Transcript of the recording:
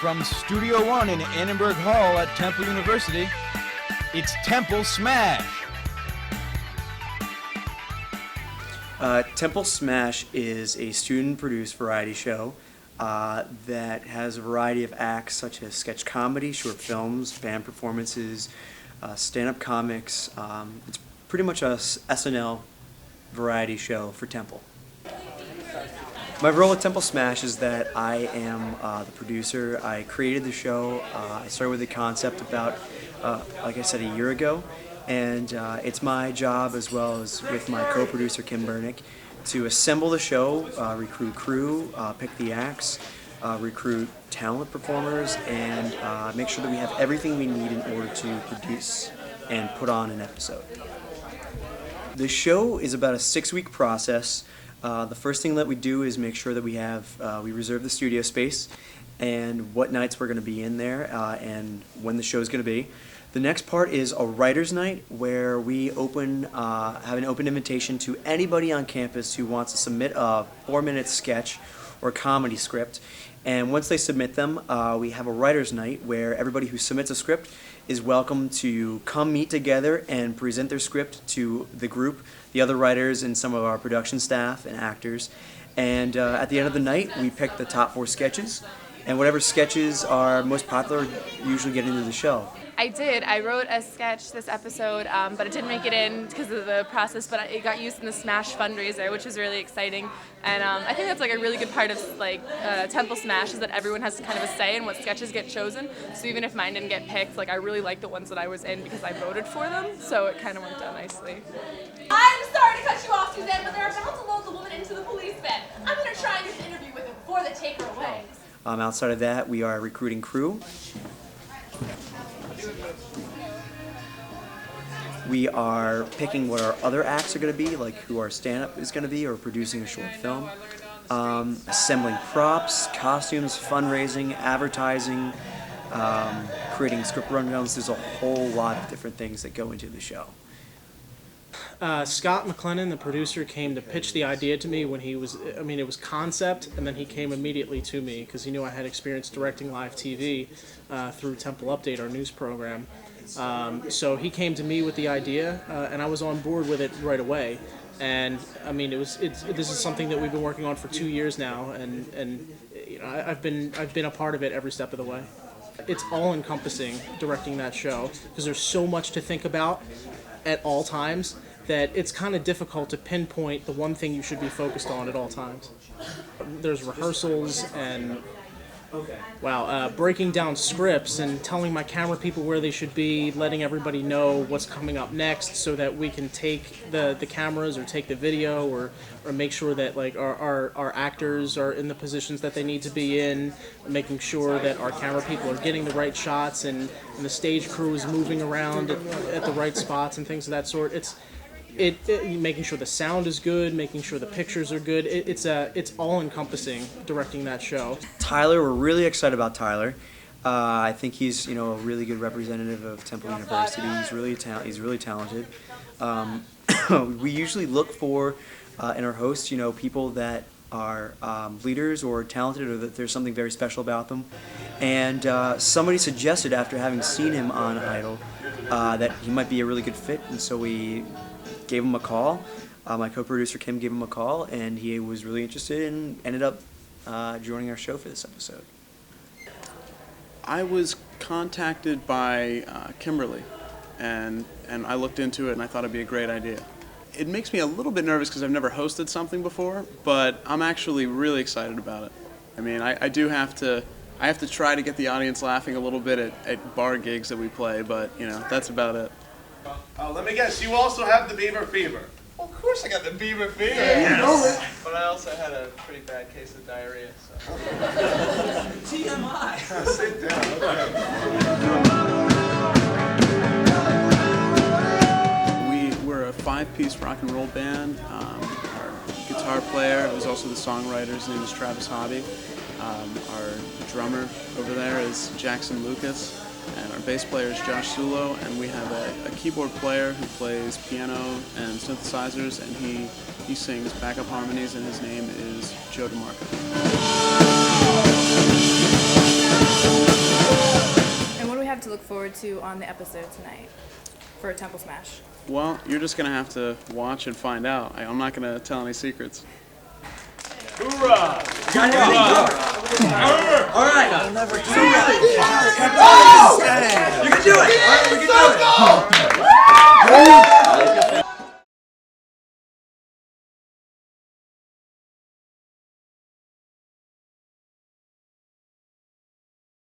from Studio One in Annenberg Hall at Temple University, it's Temple Smash. Temple Smash is a student-produced variety show that has a variety of acts such as sketch comedy, short films, band performances, stand-up comics. It's pretty much a SNL variety show for Temple. My role at Temple Smash is that I am the producer. I created the show. I started with the concept about, like I said, a year ago. And it's my job, as well as with my co-producer Kim Bernick, to assemble the show, recruit crew, pick the acts, recruit talent performers, and make sure that we have everything we need in order to produce and put on an episode. The show is about a 6-week process. The first thing that we do is make sure that we reserve the studio space and what nights we're going to be in there and when the show is going to be. The next part is a writer's night, where we have an open invitation to anybody on campus who wants to submit a 4-minute sketch or comedy script. And once they submit them, we have a writer's night where everybody who submits a script is welcome to come meet together and present their script to the group, the other writers, and some of our production staff and actors. And at the end of the night, we pick the top 4 sketches, and whatever sketches are most popular usually get into the show. I did. I wrote a sketch this episode, but it didn't make it in because of the process, but it got used in the Smash fundraiser, which was really exciting. And I think that's like a really good part of Temple Smash, is that everyone has kind of a say in what sketches get chosen. So even if mine didn't get picked, I really like the ones that I was in because I voted for them, so it kind of worked out nicely. I'm sorry to cut you off, Suzanne, but they're about to load the woman into the police van. I'm going to try and get an interview with her before they take her away. Outside of that, we are recruiting crew. We are picking what our other acts are going to be, like who our stand-up is going to be, or producing a short film. Assembling props, costumes, fundraising, advertising, creating script rundowns. There's a whole lot of different things that go into the show. Scott McLennan, the producer, came to pitch the idea to me when it was concept, and then he came immediately to me because he knew I had experience directing live TV through Temple Update, our news program. So he came to me with the idea, and I was on board with it right away. And this is something that we've been working on for 2 years now, and I've been a part of it every step of the way. It's all encompassing directing that show because there's so much to think about at all times that it's kind of difficult to pinpoint the one thing you should be focused on at all times. There's rehearsals and breaking down scripts and telling my camera people where they should be, letting everybody know what's coming up next so that we can take the cameras or take the video or make sure that our actors are in the positions that they need to be in, making sure that our camera people are getting the right shots and the stage crew is moving around at the right spots and things of that sort. Making sure the sound is good, making sure the pictures are good. It's all-encompassing directing that show. Tyler, we're really excited about Tyler. I think he's a really good representative of Temple University. He's really talented. We usually look for in our hosts, people that are leaders or talented, or that there's something very special about them. And somebody suggested, after having seen him on Idol, that he might be a really good fit, and so we gave him a call. My co-producer Kim gave him a call, and he was really interested and ended up joining our show for this episode. I was contacted by Kimberly, and I looked into it, and I thought it'd be a great idea. It makes me a little bit nervous because I've never hosted something before, but I'm actually really excited about it. I have to try to get the audience laughing a little bit at bar gigs that we play, but that's about it. Let me guess, you also have the beaver fever. Well, of course I got the beaver fever. Yes. But I also had a pretty bad case of diarrhea, so. TMI. Sit down. We're a 5-piece rock and roll band. Our guitar player, who's also the songwriter, his name is Travis Hobby. Our drummer over there is Jackson Lucas. And our bass player is Josh Sulo, and we have a keyboard player who plays piano and synthesizers, and he sings backup harmonies, and his name is Joe DeMarco. And what do we have to look forward to on the episode tonight for Temple Smash? Well, you're just going to have to watch and find out. I'm not going to tell any secrets. Hoorah! All right. You can do it. All right, we can do it.